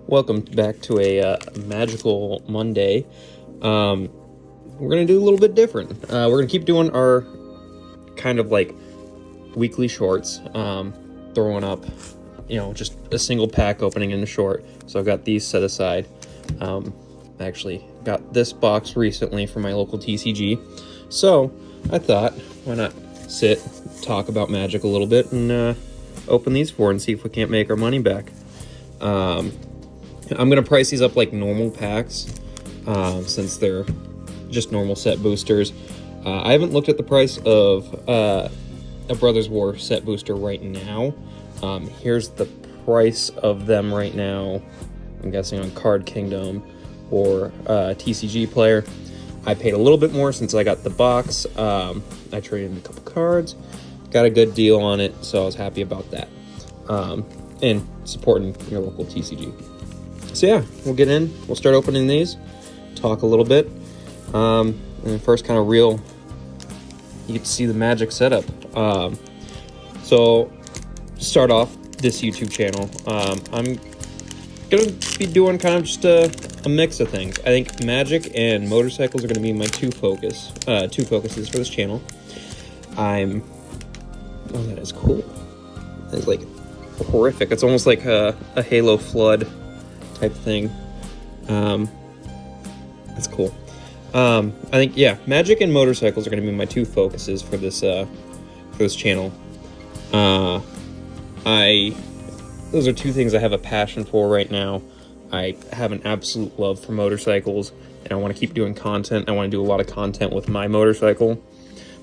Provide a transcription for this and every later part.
Welcome back to a magical Monday. We're going to do a little bit different. We're going to keep doing our kind of like weekly shorts, throwing up, just a single pack opening in a short. So I've got these set aside. I actually got this box recently from my local TCG. So I thought, why not sit, talk about Magic a little bit, and open these four and see if we can't make our money back. I'm going to price these up like normal packs, since they're just normal set boosters. I haven't looked at the price of a Brothers War set booster right now. Here's the price of them right now. I'm guessing on Card Kingdom or TCG Player. I paid a little bit more since I got the box. I traded in a couple cards. Got a good deal on it, so I was happy about that. And supporting your local TCG. So yeah, we'll get in. We'll start opening these, talk a little bit. And first kind of real, you get to see the Magic setup. So start off this YouTube channel. I'm gonna be doing kind of just a mix of things. I think Magic and motorcycles are gonna be my two focuses for this channel. Oh, that is cool. It's like horrific. It's almost like a Halo Flood type thing. That's cool. I think, yeah, Magic and motorcycles are going to be my two focuses for this channel. Those are two things I have a passion for right now. I have an absolute love for motorcycles, and I want to keep doing content. I want to do a lot of content with my motorcycle,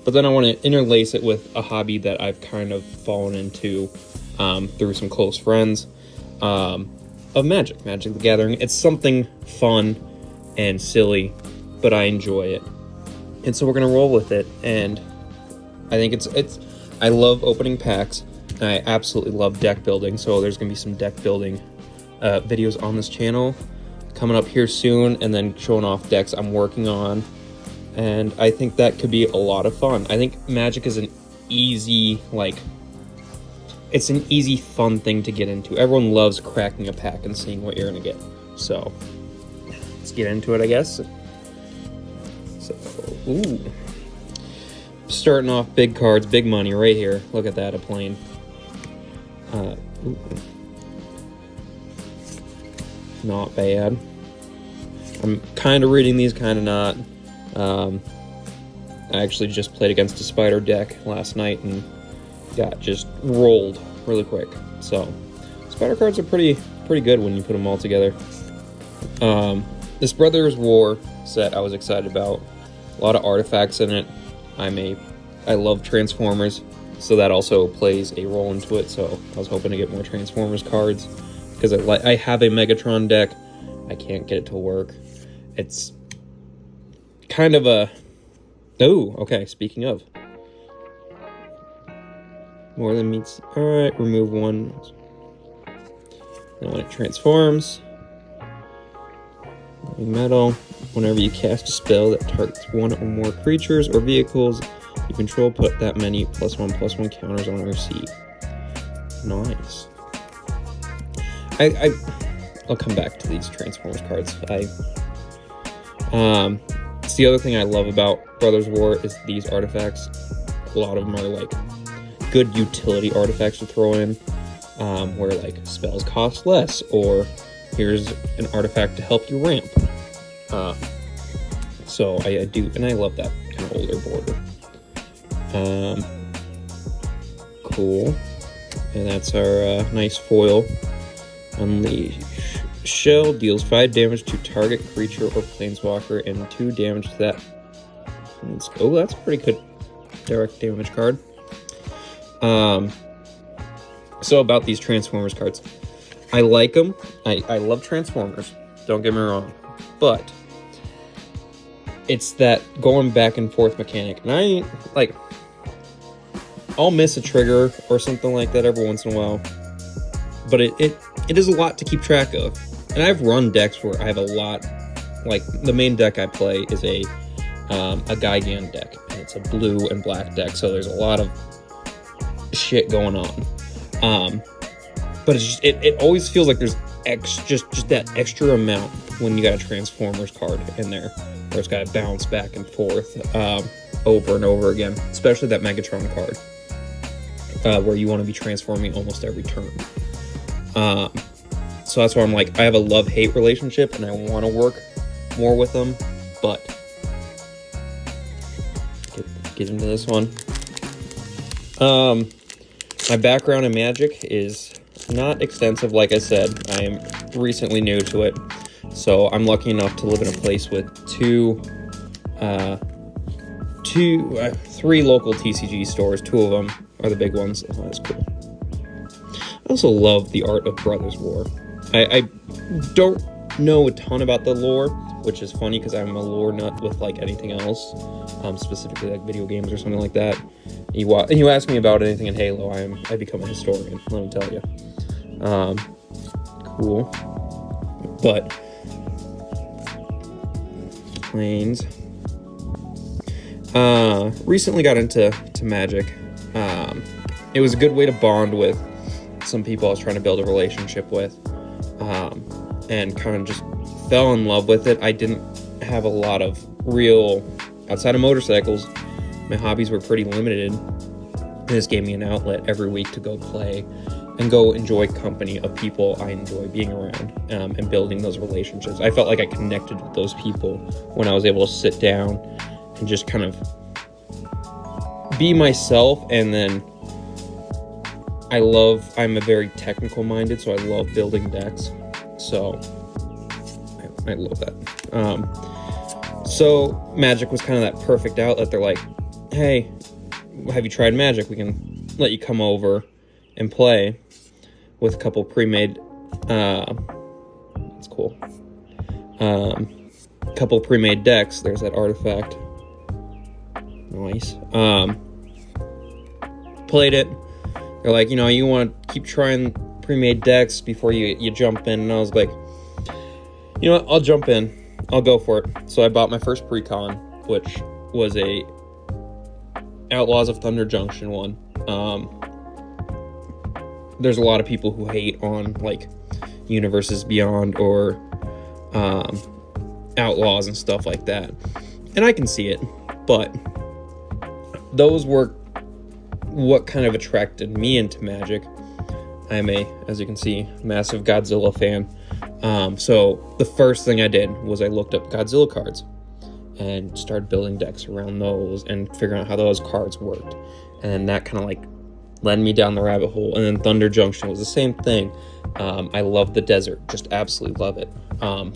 but then I want to interlace it with a hobby that I've kind of fallen into through some close friends. Of Magic the Gathering. It's something fun and silly, but I enjoy it, and so we're gonna roll with it. And I think I love opening packs, and I absolutely love deck building. So there's gonna be some deck building videos on this channel coming up here soon, and then showing off decks I'm working on. And I think that could be a lot of fun. I think Magic is an easy it's an easy, fun thing to get into. Everyone loves cracking a pack and seeing what you're going to get. So, let's get into it, I guess. So, ooh. Starting off big cards, big money right here. Look at that, a plane. Not bad. I'm kind of reading these, kind of not. I actually just played against a spider deck last night and got just rolled really quick. So spider cards are pretty good when you put them all together. This Brothers War set I was excited about. A lot of artifacts in it. I love Transformers, so that also plays a role into it. So I was hoping to get more Transformers cards because I have a Megatron deck. I can't get it to work. It's kind of a okay, speaking of, more than meets. Alright, remove one. And when it transforms, metal. Whenever you cast a spell that targets one or more creatures or vehicles you control, put that many +1/+1 counters on receipt. Nice. I'll come back to these Transformers cards. It's the other thing I love about Brothers War is these artifacts. A lot of them are like good utility artifacts to throw in, where like spells cost less, or here's an artifact to help you ramp. So I do, and I love that kind of older border. Cool. And that's our nice foil. Unleash. Shell deals 5 damage to target creature or planeswalker and 2 damage to that. Oh, that's a pretty good direct damage card. So about these Transformers cards, I like them. I love Transformers, don't get me wrong, but it's that going back and forth mechanic, and I'll miss a trigger or something like that every once in a while, but it is a lot to keep track of. And I've run decks where I have a lot, like the main deck I play is a Gigan deck, and it's a blue and black deck, so there's a lot of shit going on. But it always feels like there's just that extra amount when you got a Transformers card in there, where it's got to bounce back and forth over and over again, especially that Megatron card, where you want to be transforming almost every turn. So that's why I'm like, I have a love-hate relationship, and I want to work more with them, but get into this one. My background in Magic is not extensive, like I said. I am recently new to it, so I'm lucky enough to live in a place with three local TCG stores. 2 of them are the big ones. Oh, that's cool. I also love the art of Brothers War. I don't know a ton about the lore, which is funny because I'm a lore nut with like anything else, specifically like video games or something like that. You ask me about anything in Halo, I become a historian, let me tell you. Cool. But planes. Recently got into Magic. It was a good way to bond with some people I was trying to build a relationship with, and kind of just fell in love with it. I didn't have a lot of real, outside of motorcycles, my hobbies were pretty limited. And this gave me an outlet every week to go play and go enjoy company of people I enjoy being around, and building those relationships. I felt like I connected with those people when I was able to sit down and just kind of be myself. And then I'm a very technical minded, so I love building decks. So I love that. So Magic was kind of that perfect outlet. They're like, hey, have you tried Magic? We can let you come over and play with a couple pre-made, that's cool. Couple pre-made decks. There's that artifact. Nice. Played it. They're like, you want to keep trying pre-made decks before you jump in. And I was like, you know what? I'll jump in. I'll go for it. So I bought my first pre-con, which was a Outlaws of Thunder Junction one. There's a lot of people who hate on like Universes Beyond or Outlaws and stuff like that, and I can see it, but those were what kind of attracted me into Magic. I'm as you can see, massive Godzilla fan. So the first thing I did was I looked up Godzilla cards and started building decks around those and figuring out how those cards worked. And that kind of like led me down the rabbit hole. And then Thunder Junction was the same thing. I love the desert, just absolutely love it.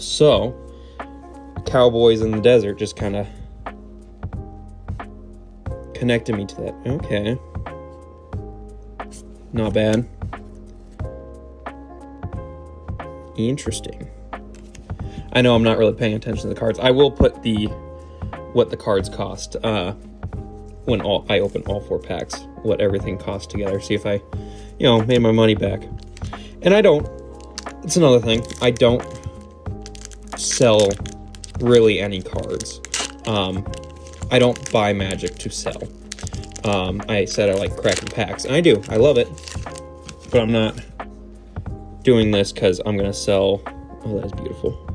So Cowboys in the Desert just kind of connected me to that. Okay. Not bad. Interesting. I know I'm not really paying attention to the cards. I will put what the cards cost when I open all 4 packs, what everything costs together, see if I made my money back. And I don't. It's another thing. I don't sell really any cards. I don't buy Magic to sell. I said I like cracking packs, and I do. I love it. But I'm not doing this because I'm going to sell. Oh, that's beautiful.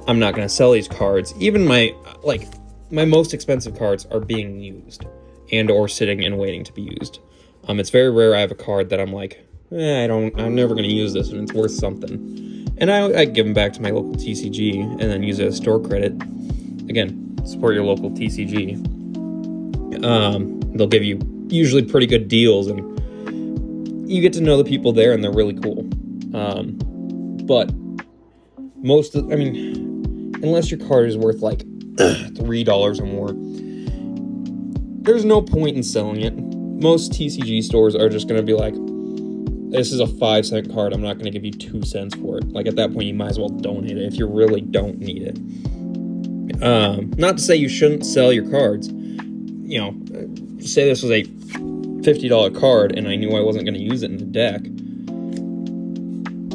I'm not going to sell these cards. Even my most expensive cards are being used and or sitting and waiting to be used. It's very rare I have a card that I'm like, I'm never going to use this and it's worth something. And I give them back to my local TCG and then use it as store credit. Again, support your local TCG. They'll give you usually pretty good deals, and you get to know the people there, and they're really cool. But unless your card is worth like $3 or more, there's no point in selling it. Most TCG stores are just going to be like, this is a 5-cent card, I'm not going to give you 2 cents for it. Like, at that point, you might as well donate it if you really don't need it. Not to say you shouldn't sell your cards. Say this was a $50 card and I knew I wasn't going to use it in the deck.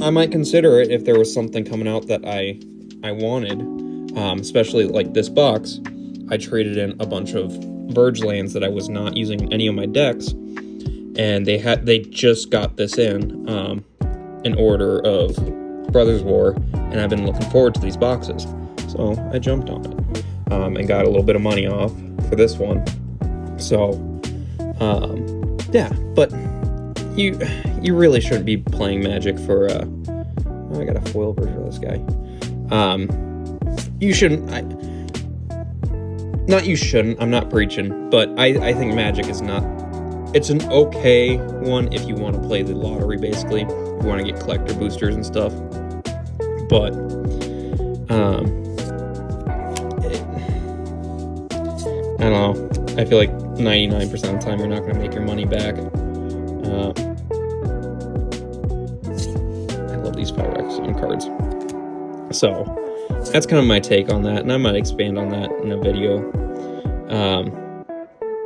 I might consider it if there was something coming out that I wanted. Especially like this box, I traded in a bunch of Verge lands that I was not using in any of my decks, and they just got this in order of Brothers War, and I've been looking forward to these boxes, so I jumped on it and got a little bit of money off for this one. So yeah, but you really shouldn't be playing Magic for I got a foil version of this guy. You shouldn't. Not you shouldn't. I'm not preaching, but I think Magic is not. It's an okay one if you want to play the lottery, basically. If you want to get collector boosters and stuff. But I don't know. I feel like 99% of the time you're not going to make your money back. I love these Phyrexian cards. So that's kind of my take on that, and I might expand on that in a video.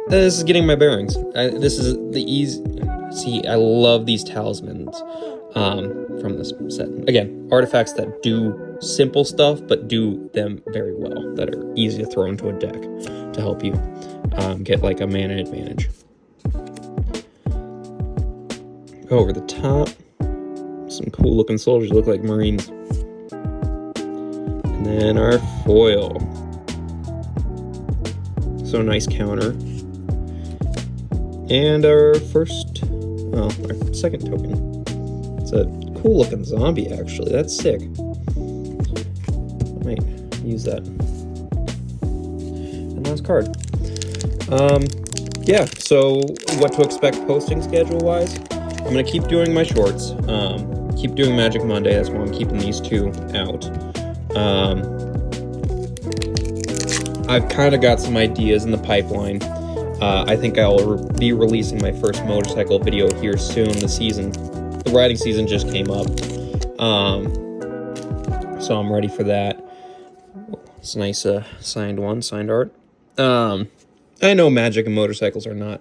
This is getting my bearings. This is the easy. See, I love these talismans from this set. Again, artifacts that do simple stuff, but do them very well, that are easy to throw into a deck to help you get like a mana advantage. Over the top, some cool looking soldiers, look like Marines. And then our foil. So nice counter. And our our second token. It's a cool looking zombie, actually. That's sick. I might use that. And last card. Yeah, so what to expect posting schedule wise? I'm gonna keep doing my shorts. Keep doing Magic Monday. That's why I'm keeping these two out. I've kind of got some ideas in the pipeline. I think I'll be releasing my first motorcycle video here soon. The riding season just came up. So I'm ready for that. It's a nice signed art. I know Magic and motorcycles are not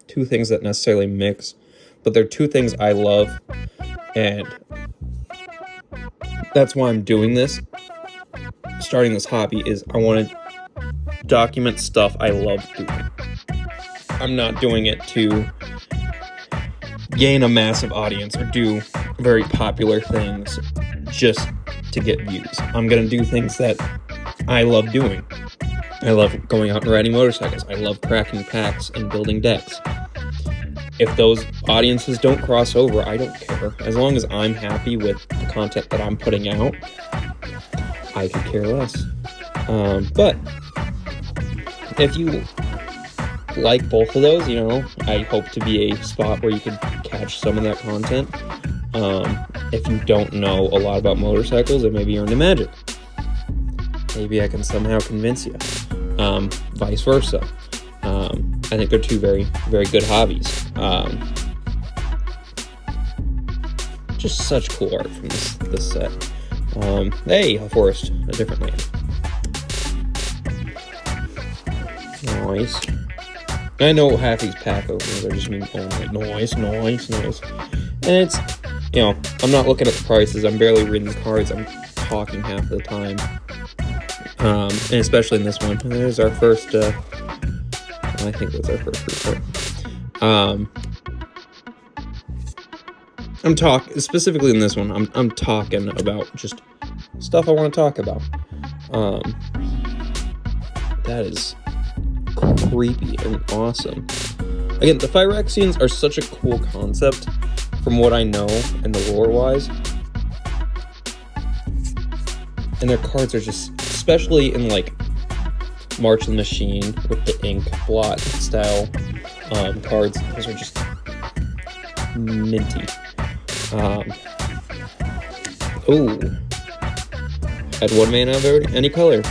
two things that necessarily mix, but they're two things I love, and that's why I'm doing this. Starting this hobby is I want to document stuff I love doing. I'm not doing it to gain a massive audience or do very popular things just to get views. I'm going to do things that I love doing. I love going out and riding motorcycles. I love cracking packs and building decks. If those audiences don't cross over, I don't care. As long as I'm happy with the content that I'm putting out, I could care less. But if you like both of those, I hope to be a spot where you could catch some of that content. If you don't know a lot about motorcycles, and maybe you're into Magic, maybe I can somehow convince you. Vice versa. I think they're two very, very good hobbies. Just such cool art from this set. Hey, a forest, a different land. Nice. I know half these pack openers are just mean, nice. And it's, I'm not looking at the prices. I'm barely reading the cards. I'm talking half of the time. And especially in this one. And there's our first, I think that's our first report. I'm talking, specifically in this one, I'm talking about just stuff I want to talk about. That is creepy and awesome. Again, the Phyrexians are such a cool concept from what I know and the lore-wise. And their cards are just, especially in like March of the Machine with the ink blot style cards, those are just minty. Add 1 mana of any color.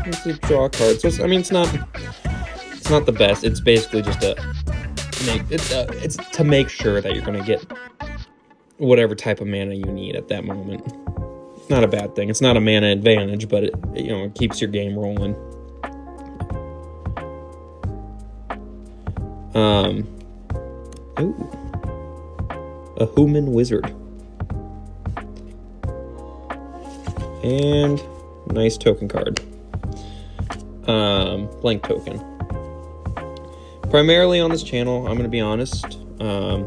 It's a draw card. So it's not the best. It's basically just it's to make sure that you're gonna get whatever type of mana you need at that moment. Not a bad thing. It's not a mana advantage, but it keeps your game rolling. A human wizard. And nice token card. Blank token. primarily on this channel, I'm gonna be honest. The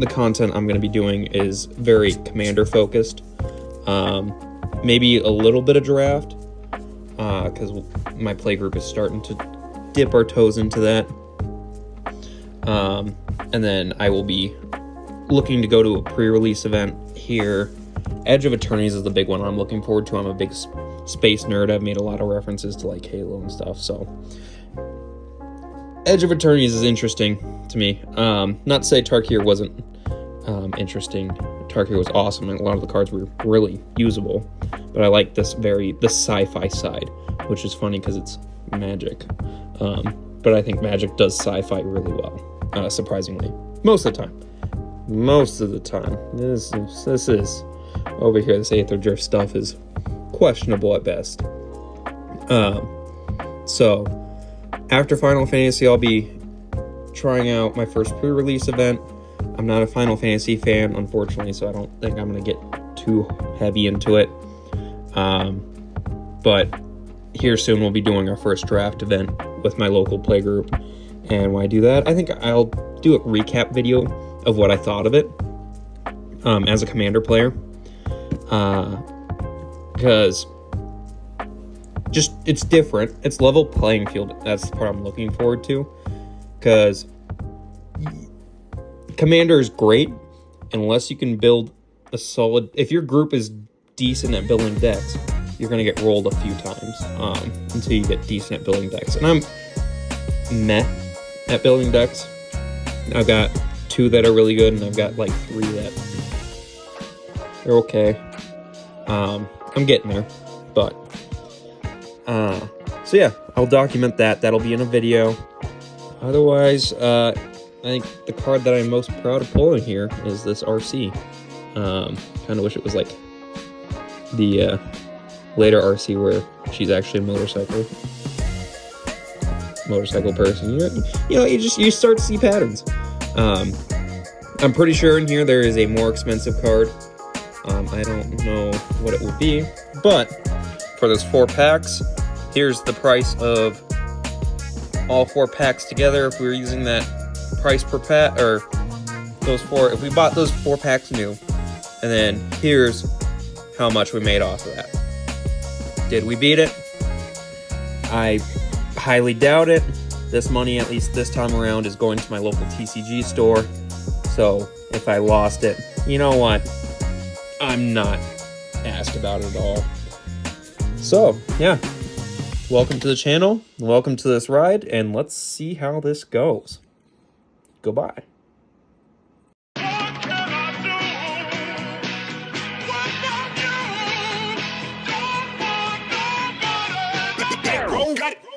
content I'm gonna be doing is very commander focused. Maybe a little bit of draft, because my playgroup is starting to dip our toes into that. And then I will be looking to go to a pre-release event here. Edge of Eternities is the big one I'm looking forward to. I'm a big space nerd. I've made a lot of references to like Halo and stuff, so Edge of Eternities is interesting to me. Not to say Tarkir wasn't interesting. Tarkir was awesome, and a lot of the cards were really usable, but I like the sci-fi side, which is funny because it's Magic. But I think Magic does sci-fi really well, surprisingly. Most of the time. This is over here, this Aether Drift stuff is questionable at best. So after Final Fantasy, I'll be trying out my first pre-release event. I'm not a Final Fantasy fan, unfortunately, so I don't think I'm going to get too heavy into it. But here soon we'll be doing our first draft event with my local playgroup. And when I do that, I think I'll do a recap video of what I thought of it as a commander player. Because just, it's different. It's level playing field. That's the part I'm looking forward to. Because commander is great unless you can build a solid... If your group is decent at building decks, you're going to get rolled a few times until you get decent at building decks. And I'm meh at building decks. I've got 2 that are really good, and I've got like 3 that they're okay. I'm getting there, but so yeah, I'll document that. That'll be in a video. Otherwise, I think the card that I'm most proud of pulling here is this RC. Kind of wish it was like the later RC where she's actually a motorcycle person. You start to see patterns. I'm pretty sure in here there is a more expensive card. I don't know what it will be, but for those 4 packs, here's the price of all 4 packs together. If we were using that price per pack, or those 4, if we bought those 4 packs new, and then here's how much we made off of that. Did we beat it? I highly doubt it. This money, at least this time around, is going to my local TCG store. So if I lost it, you know what? I'm not asked about it at all. So, yeah. Welcome to the channel. Welcome to this ride, and let's see how this goes. Goodbye.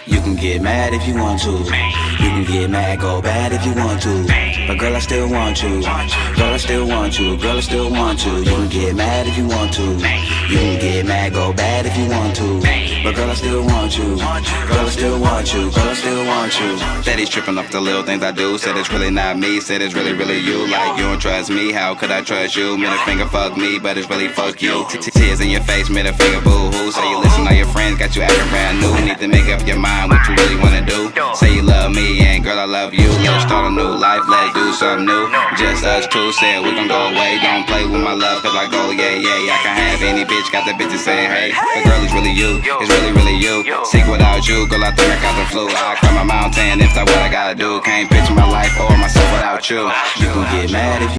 You can get mad if you want to. You can get mad, go bad if you want to. But girl, I still want you. Girl, I still want you. Girl, I still want you. You can get mad if you want to. You can get mad, go bad if you want to. But girl, I still want you. Girl, I still want you. Girl, I still want you. Steady tripping off the little things I do. Said it's really not me. Said it's really, really you. Like you don't trust me. How could I trust you? Middle finger fuck me, but it's really fuck you. Tears in your face, middle finger boo hoo. Say you listen, all your friends got you acting brand new. Need to make up your mind what you really wanna do. Say you love me and girl I love you. Let's start a new life, let's do something new. Just us two, said we gon' go away. Don't play with my love cause I go yeah. I can have any bitch, got the bitches saying hey. But girl it's really you, it's really you. Sick without you, girl I think I got the flu. I climb a mountain if that's what I gotta do. Can't picture my life or myself without you. You can get mad if you